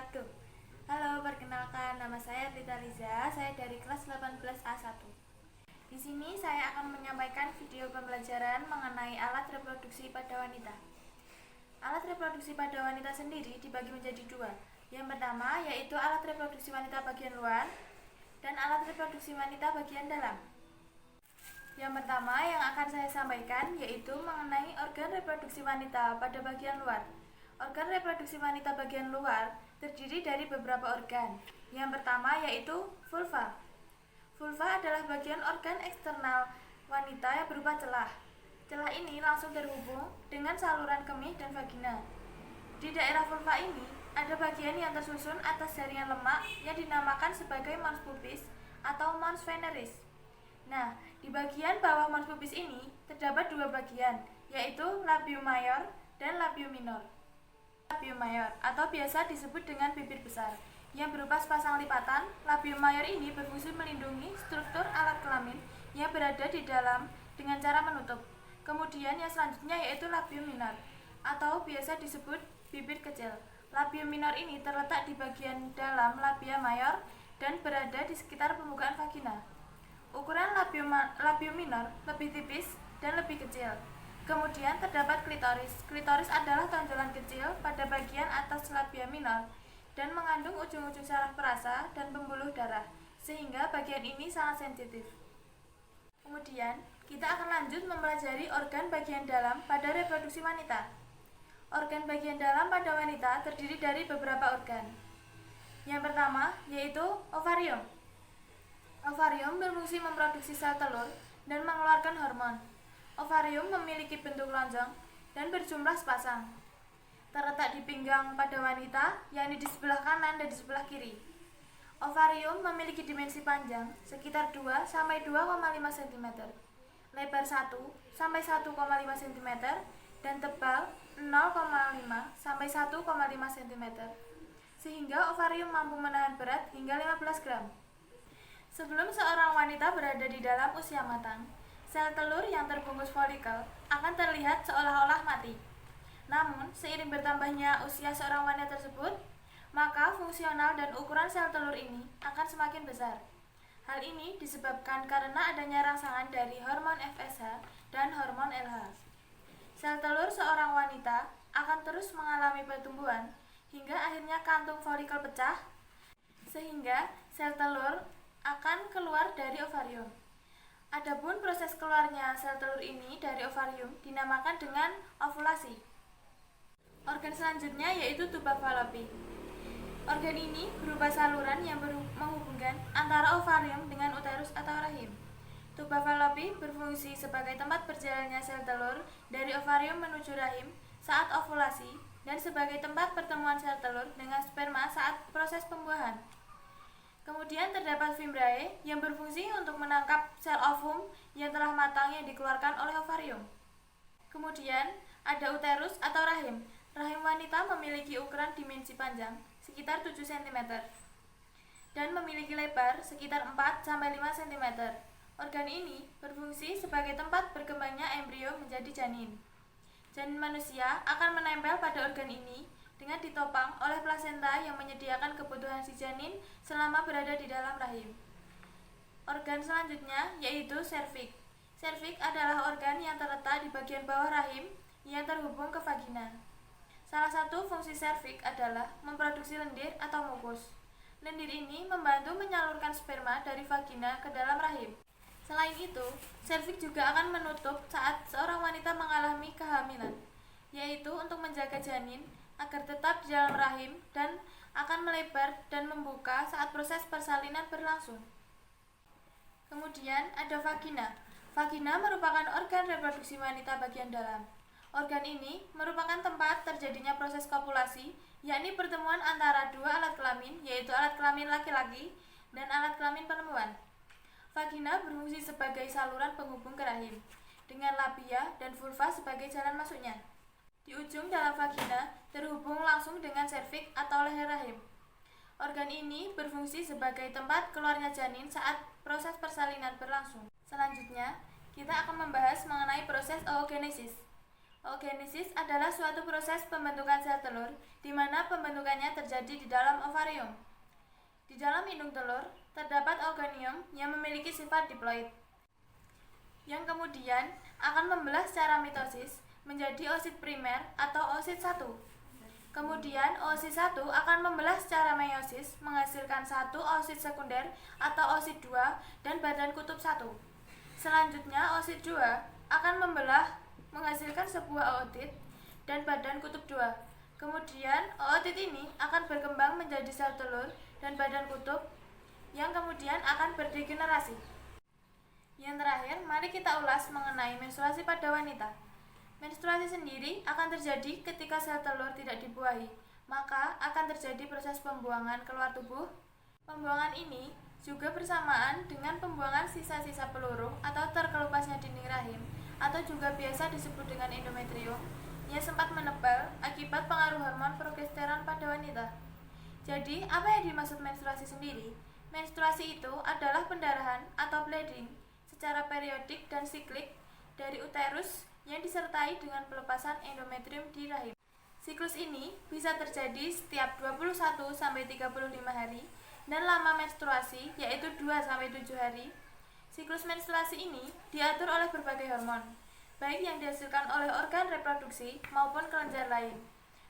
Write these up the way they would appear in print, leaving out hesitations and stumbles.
wabarakatuh. Halo, perkenalkan nama saya Rita Liza, saya dari kelas 18A1. Di sini saya akan menyampaikan video pembelajaran mengenai alat reproduksi pada wanita. Alat reproduksi pada wanita sendiri dibagi menjadi dua. Yang pertama yaitu alat reproduksi wanita bagian luar dan alat reproduksi wanita bagian dalam. Yang pertama yang akan saya sampaikan yaitu mengenai organ reproduksi wanita pada bagian luar. Organ reproduksi wanita bagian luar terdiri dari beberapa organ. Yang pertama yaitu vulva. Vulva adalah bagian organ eksternal wanita yang berupa celah. Celah ini langsung terhubung dengan saluran kemih dan vagina. Di daerah vulva ini ada bagian yang tersusun atas jaringan lemak yang dinamakan sebagai mons pubis atau mons veneris. Nah, di bagian bawah mons pubis ini terdapat dua bagian, yaitu labium mayor dan labium minor. Labium mayor atau biasa disebut dengan bibir besar yang berupa sepasang lipatan. Labium mayor ini berfungsi melindungi struktur alat kelamin yang berada di dalam dengan cara menutup. Kemudian yang selanjutnya yaitu labium minor atau biasa disebut bibir kecil. Labium minor ini terletak di bagian dalam labia mayor dan berada di sekitar pembukaan vagina. Ukuran labium minor lebih tipis dan lebih kecil. Kemudian terdapat klitoris. Klitoris adalah tonjolan kecil pada bagian atas labia minor dan mengandung ujung-ujung saraf perasa dan pembuluh darah, sehingga bagian ini sangat sensitif. Kemudian, kita akan lanjut mempelajari organ bagian dalam pada reproduksi wanita. Organ bagian dalam pada wanita terdiri dari beberapa organ. Yang pertama yaitu ovarium. Ovarium berfungsi memproduksi sel telur dan mengeluarkan hormon. Ovarium memiliki bentuk lonjong dan berjumlah sepasang. Terletak di pinggang pada wanita, yakni di sebelah kanan dan di sebelah kiri. Ovarium memiliki dimensi panjang sekitar 2 sampai 2,5 cm, lebar 1 sampai 1,5 cm, dan tebal 0,5 sampai 1,5 cm, sehingga ovarium mampu menahan berat hingga 15 gram. Sebelum seorang wanita berada di dalam usia matang, sel telur yang terbungkus folikel akan terlihat seolah-olah mati. Namun, seiring bertambahnya usia seorang wanita tersebut, maka fungsional dan ukuran sel telur ini akan semakin besar. Hal ini disebabkan karena adanya rangsangan dari hormon FSH dan hormon LH. Sel telur seorang wanita akan terus mengalami pertumbuhan hingga akhirnya kantung folikel pecah, sehingga sel telur akan keluar dari ovarium. Adapun proses keluarnya sel telur ini dari ovarium dinamakan dengan ovulasi. Organ selanjutnya yaitu tuba falopi. Organ ini berupa saluran yang menghubungkan antara ovarium dengan uterus atau rahim. Tuba falopi berfungsi sebagai tempat berjalannya sel telur dari ovarium menuju rahim saat ovulasi dan sebagai tempat pertemuan sel telur dengan sperma saat proses pembuahan. Kemudian terdapat fimbriae yang berfungsi untuk menangkap sel ovum yang telah matang yang dikeluarkan oleh ovarium. Kemudian ada uterus atau rahim. Rahim wanita memiliki ukuran dimensi panjang sekitar 7 cm dan memiliki lebar sekitar 4 sampai 5 cm. Organ ini berfungsi sebagai tempat berkembangnya embrio menjadi janin. Janin manusia akan menempel pada organ ini dengan ditopang oleh plasenta yang menyediakan kebutuhan si janin selama berada di dalam rahim. Organ selanjutnya yaitu serviks. Serviks adalah organ yang terletak di bagian bawah rahim yang terhubung ke vagina. Salah satu fungsi serviks adalah memproduksi lendir atau mukus. Lendir ini membantu menyalurkan sperma dari vagina ke dalam rahim. Selain itu, serviks juga akan menutup saat seorang wanita mengalami kehamilan, yaitu untuk menjaga janin agar tetap di dalam rahim dan akan melebar dan membuka saat proses persalinan berlangsung. Kemudian ada vagina. Vagina merupakan organ reproduksi wanita bagian dalam. Organ ini merupakan tempat terjadinya proses kopulasi, yakni pertemuan antara dua alat kelamin, yaitu alat kelamin laki-laki dan alat kelamin perempuan. Vagina berfungsi sebagai saluran penghubung ke rahim, dengan labia dan vulva sebagai jalan masuknya. Di ujung dalam vagina terhubung langsung dengan serviks atau leher rahim. Organ ini berfungsi sebagai tempat keluarnya janin saat proses persalinan berlangsung. Selanjutnya, kita akan membahas mengenai proses oogenesis. Oogenesis adalah suatu proses pembentukan sel telur di mana pembentukannya terjadi di dalam ovarium. Di dalam indung telur terdapat oogonium yang memiliki sifat diploid, yang kemudian akan membelah secara mitosis menjadi oosit primer atau oosit 1. Kemudian oosit 1 akan membelah secara meiosis menghasilkan satu oosit sekunder atau oosit 2 dan badan kutub 1. Selanjutnya oosit 2 akan membelah menghasilkan sebuah ootit dan badan kutub 2. Kemudian ootit ini akan berkembang menjadi sel telur dan badan kutub yang kemudian akan berdegenerasi. Yang terakhir, mari kita ulas mengenai menstruasi pada wanita. Menstruasi sendiri akan terjadi ketika sel telur tidak dibuahi, maka akan terjadi proses pembuangan keluar tubuh. Pembuangan ini juga bersamaan dengan pembuangan sisa-sisa peluru atau terkelupasnya dinding rahim, atau juga biasa disebut dengan endometrium, yang sempat menebal akibat pengaruh hormon progesteron pada wanita. Jadi, apa yang dimaksud menstruasi sendiri? Menstruasi itu adalah pendarahan atau bleeding secara periodik dan siklik dari uterus yang disertai dengan pelepasan endometrium di rahim. Siklus ini bisa terjadi setiap 21-35 hari dan lama menstruasi yaitu 2-7 hari. Siklus menstruasi ini diatur oleh berbagai hormon, baik yang dihasilkan oleh organ reproduksi maupun kelenjar lain.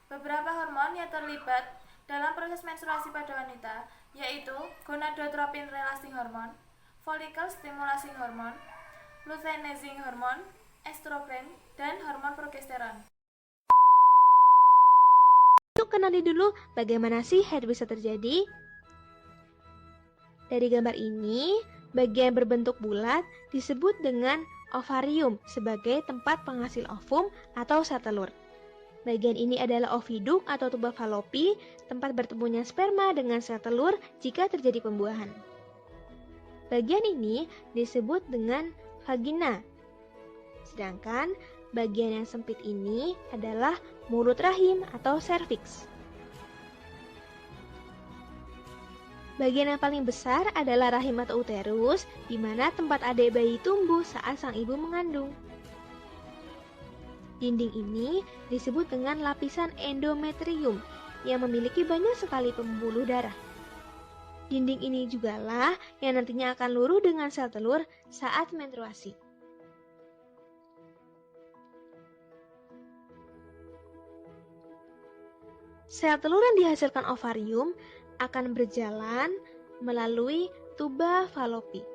Beberapa hormon yang terlibat dalam proses menstruasi pada wanita yaitu gonadotropin releasing hormone, follicle stimulating hormone, luteinizing hormone, estrogen, dan hormon progesteron. Yuk kenali dulu bagaimana sih haid bisa terjadi. Dari gambar ini, bagian berbentuk bulat disebut dengan ovarium sebagai tempat penghasil ovum atau sel telur. Bagian ini adalah oviduk atau tuba falopi, tempat bertemunya sperma dengan sel telur jika terjadi pembuahan. Bagian ini disebut dengan vagina. Sedangkan bagian yang sempit ini adalah mulut rahim atau serviks. Bagian yang paling besar adalah rahim atau uterus, di mana tempat adik bayi tumbuh saat sang ibu mengandung. Dinding ini disebut dengan lapisan endometrium yang memiliki banyak sekali pembuluh darah. Dinding ini jugalah yang nantinya akan luruh dengan sel telur saat menstruasi. Sel telur yang dihasilkan ovarium akan berjalan melalui tuba falopi.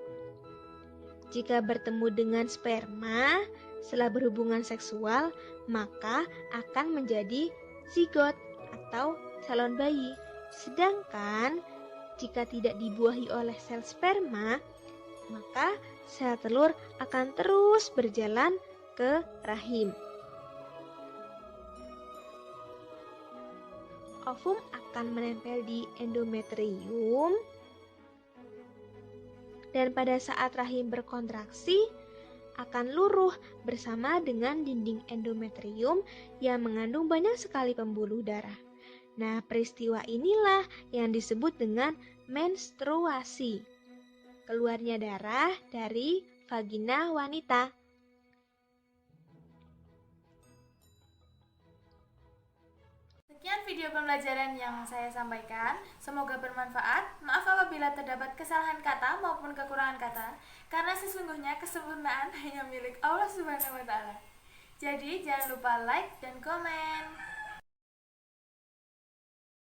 Jika bertemu dengan sperma setelah berhubungan seksual, maka akan menjadi zigot atau calon bayi. Sedangkan jika tidak dibuahi oleh sel sperma, maka sel telur akan terus berjalan ke rahim. Ovum akan menempel di endometrium, dan pada saat rahim berkontraksi akan luruh bersama dengan dinding endometrium yang mengandung banyak sekali pembuluh darah. Nah, peristiwa inilah yang disebut dengan menstruasi, keluarnya darah dari vagina wanita. Sekian video pembelajaran yang saya sampaikan, semoga bermanfaat. Maaf apabila terdapat kesalahan kata maupun kekurangan kata, karena sesungguhnya kesempurnaan hanya milik Allah Subhanahu wa Ta'ala. Jadi jangan lupa like dan komen.